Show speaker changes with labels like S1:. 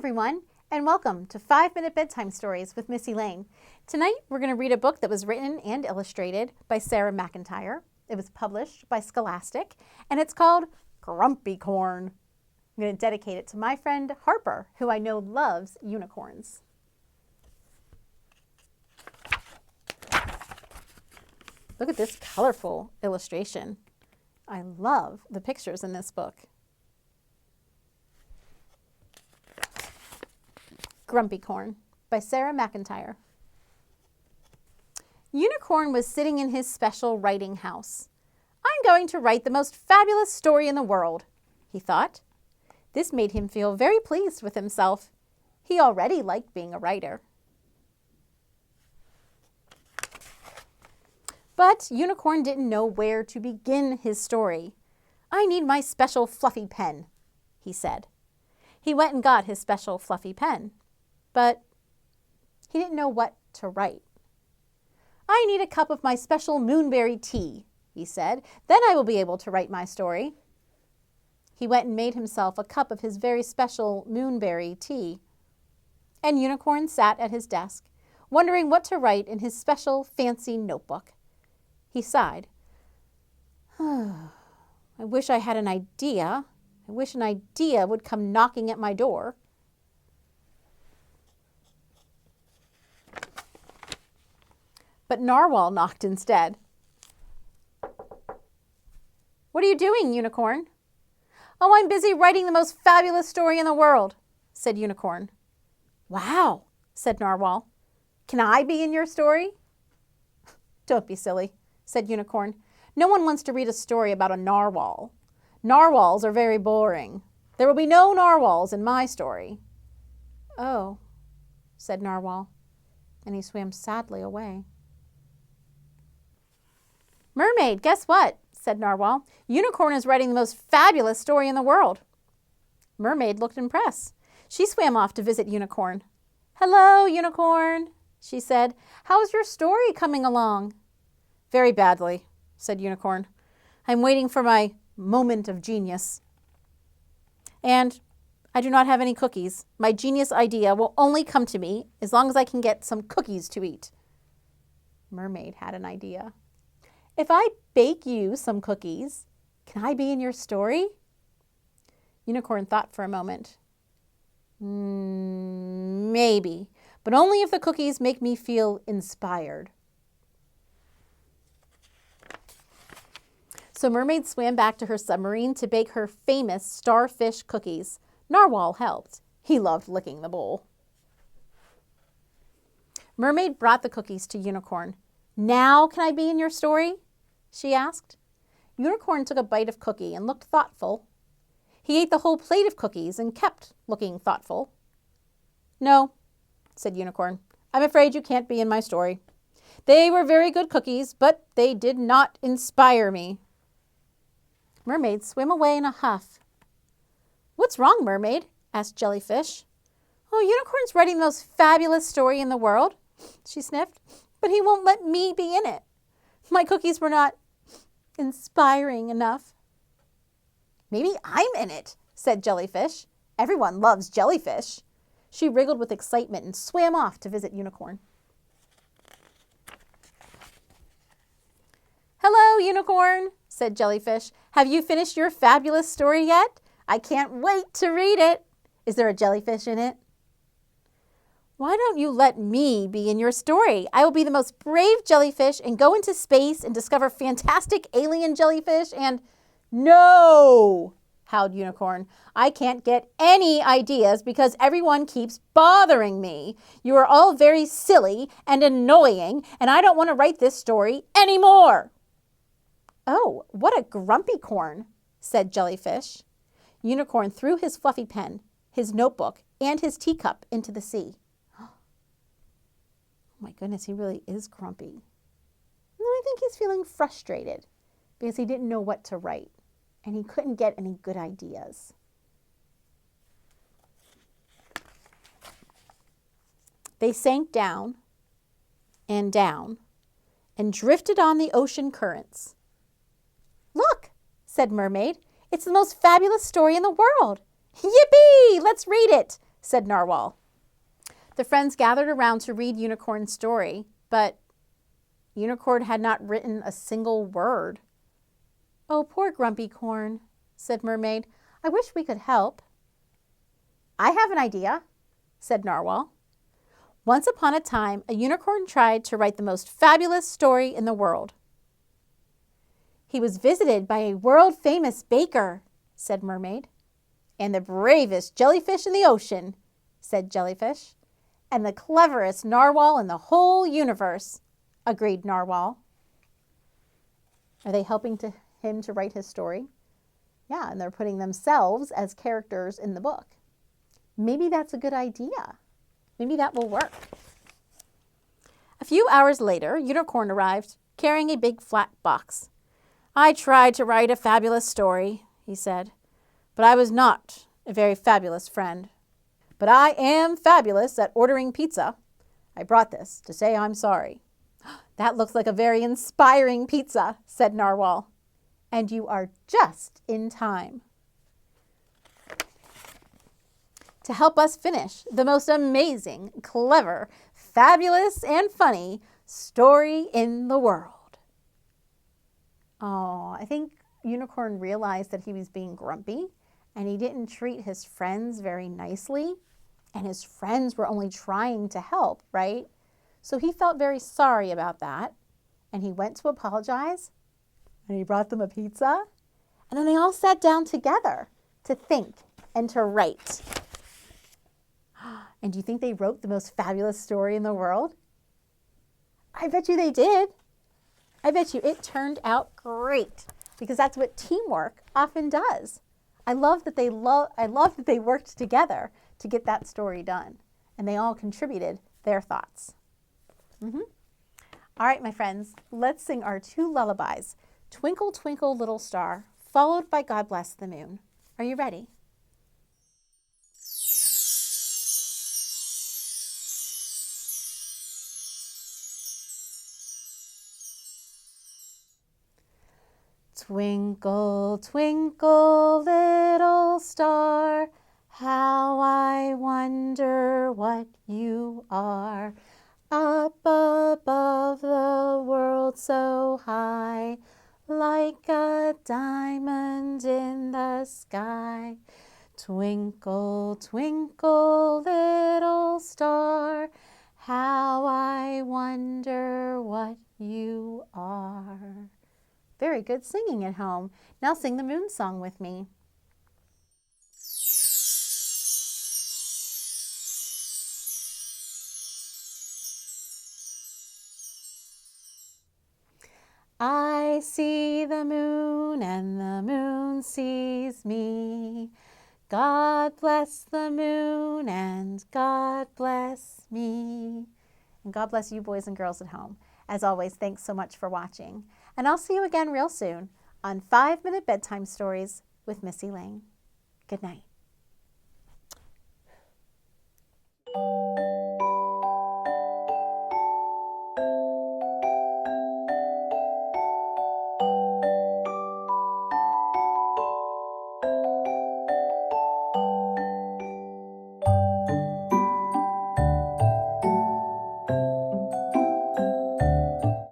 S1: everyone, and welcome to 5-Minute Bedtime Stories with Missy Lane. Tonight, we're going to read a book that was written and illustrated by Sarah McIntyre. It was published by Scholastic, and it's called Grumpy Corn. I'm going to dedicate it to my friend Harper, who I know loves unicorns. Look at this colorful illustration. I love the pictures in this book. Grumpy Corn by Sarah McIntyre. Unicorn was sitting in his special writing house. I'm going to write the most fabulous story in the world, he thought. This made him feel very pleased with himself. He already liked being a writer. But Unicorn didn't know where to begin his story. I need my special fluffy pen, he said. He went and got his special fluffy pen. But he didn't know what to write. I need a cup of my special moonberry tea, he said. Then I will be able to write my story. He went and made himself a cup of his very special moonberry tea. And Unicorn sat at his desk, wondering what to write in his special fancy notebook. He sighed. I wish I had an idea. I wish an idea would come knocking at my door. But Narwhal knocked instead. What are you doing, Unicorn? Oh, I'm busy writing the most fabulous story in the world, said Unicorn. Wow, said Narwhal. Can I be in your story? Don't be silly, said Unicorn. No one wants to read a story about a narwhal. Narwhals are very boring. There will be no narwhals in my story. Oh, said Narwhal, and he swam sadly away. Mermaid, guess what? Said Narwhal. Unicorn is writing the most fabulous story in the world. Mermaid looked impressed. She swam off to visit Unicorn. Hello, Unicorn, she said. How's your story coming along? Very badly, said Unicorn. I'm waiting for my moment of genius. And I do not have any cookies. My genius idea will only come to me as long as I can get some cookies to eat. Mermaid had an idea. If I bake you some cookies, can I be in your story? Unicorn thought for a moment. Maybe, but only if the cookies make me feel inspired. So Mermaid swam back to her submarine to bake her famous starfish cookies. Narwhal helped. He loved licking the bowl. Mermaid brought the cookies to Unicorn. Now can I be in your story? She asked. Unicorn took a bite of cookie and looked thoughtful. He ate the whole plate of cookies and kept looking thoughtful. No, said Unicorn. I'm afraid you can't be in my story. They were very good cookies, but they did not inspire me. Mermaid swam away in a huff. What's wrong, Mermaid? Asked Jellyfish. Oh, Unicorn's writing the most fabulous story in the world, she sniffed, but he won't let me be in it. My cookies were not inspiring enough. Maybe I'm in it, said Jellyfish. Everyone loves jellyfish. She wriggled with excitement and swam off to visit Unicorn. Hello, Unicorn, said Jellyfish. Have you finished your fabulous story yet? I can't wait to read it. Is there a jellyfish in it? Why don't you let me be in your story? I will be the most brave jellyfish and go into space and discover fantastic alien jellyfish and... No, howled Unicorn. I can't get any ideas because everyone keeps bothering me. You are all very silly and annoying, and I don't want to write this story anymore. Oh, what a grumpy corn, said Jellyfish. Unicorn threw his fluffy pen, his notebook, and his teacup into the sea. Oh my goodness, he really is grumpy. And I think he's feeling frustrated because he didn't know what to write and he couldn't get any good ideas. They sank down and drifted on the ocean currents. Look, said Mermaid, it's the most fabulous story in the world. Yippee! Let's read it, said Narwhal. The friends gathered around to read Unicorn's story, but Unicorn had not written a single word. "Oh, poor Grumpy Corn," said Mermaid. "I wish we could help." "I have an idea," said Narwhal. Once upon a time, a unicorn tried to write the most fabulous story in the world. "He was visited by a world-famous baker," said Mermaid. "And the bravest jellyfish in the ocean," said Jellyfish. "And the cleverest narwhal in the whole universe," agreed Narwhal. Are they helping him to write his story? Yeah, and they're putting themselves as characters in the book. Maybe that's a good idea. Maybe that will work. A few hours later, Unicorn arrived, carrying a big flat box. "I tried to write a fabulous story," he said, "but I was not a very fabulous friend. But I am fabulous at ordering pizza. I brought this to say I'm sorry." "That looks like a very inspiring pizza," said Narwhal. "And you are just in time to help us finish the most amazing, clever, fabulous, and funny story in the world." Oh, I think Unicorn realized that he was being grumpy and he didn't treat his friends very nicely. And his friends were only trying to help, right? So he felt very sorry about that. And he went to apologize. And he brought them a pizza. And then they all sat down together to think and to write. And do you think they wrote the most fabulous story in the world? I bet you they did. I bet you it turned out great, because that's what teamwork often does. I love that they worked together to get that story done, and they all contributed their thoughts. All right, my friends, let's sing our 2 lullabies, Twinkle, Twinkle, Little Star, followed by God Bless the Moon. Are you ready? Twinkle, twinkle, little star, how I wonder what you are. Up above the world so high, like a diamond in the sky. Twinkle, twinkle, little star, how I wonder what you are. Very good singing at home. Now sing the moon song with me. I see the moon and the moon sees me. God bless the moon and God bless me. And God bless you boys and girls at home. As always, thanks so much for watching. And I'll see you again real soon on 5-Minute Bedtime Stories with Missy Lang. Good night.